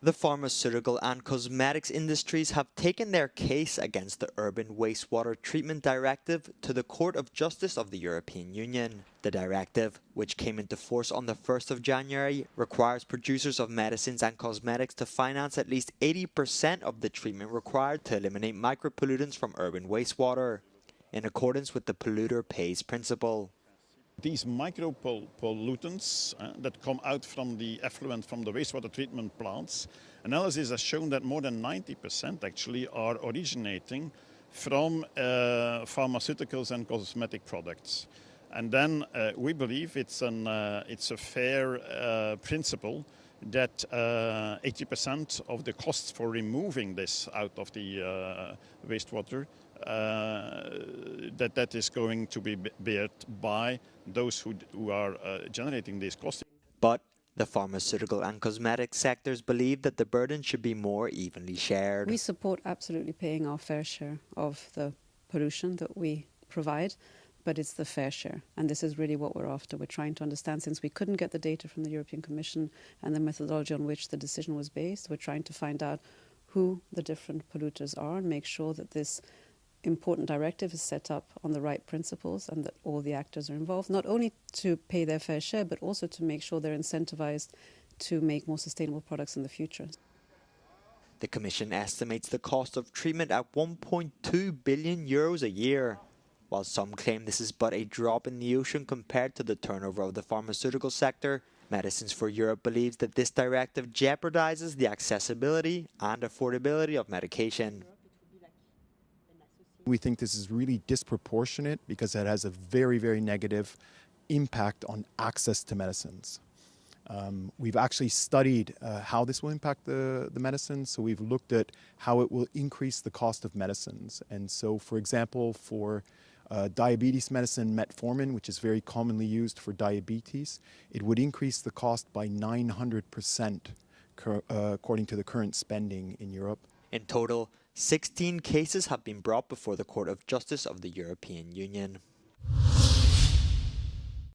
The pharmaceutical and cosmetics industries have taken their case against the Urban Wastewater Treatment Directive to the Court of Justice of the European Union. The directive, which came into force on the 1st of January, requires producers of medicines and cosmetics to finance at least 80% of the treatment required to eliminate micropollutants from urban wastewater, in accordance with the polluter pays principle. These micropollutants that come out from the effluent from the wastewater treatment plants, analysis has shown that more than 90% actually are originating from pharmaceuticals and cosmetic products. And then we believe it's a fair principle that 80% of the costs for removing this out of the wastewater that is going to be bared by those who are generating these costs. But the pharmaceutical and cosmetic sectors believe that the burden should be more evenly shared. We support absolutely paying our fair share of the pollution that we provide, but it's the fair share. And this is really what we're after. We're trying to understand, since we couldn't get the data from the European Commission and the methodology on which the decision was based, we're trying to find out who the different polluters are and make sure that this important directive is set up on the right principles and that all the actors are involved, not only to pay their fair share, but also to make sure they're incentivized to make more sustainable products in the future. The Commission estimates the cost of treatment at €1.2 billion a year. While some claim this is but a drop in the ocean compared to the turnover of the pharmaceutical sector, Medicines for Europe believes that this directive jeopardizes the accessibility and affordability of medication. We think this is really disproportionate because it has a very, very negative impact on access to medicines. We've actually studied how this will impact the medicines. So we've looked at how it will increase the cost of medicines. And so, for example, for diabetes medicine, metformin, which is very commonly used for diabetes, it would increase the cost by 900% according to the current spending in Europe. In total, 16 cases have been brought before the Court of Justice of the European Union.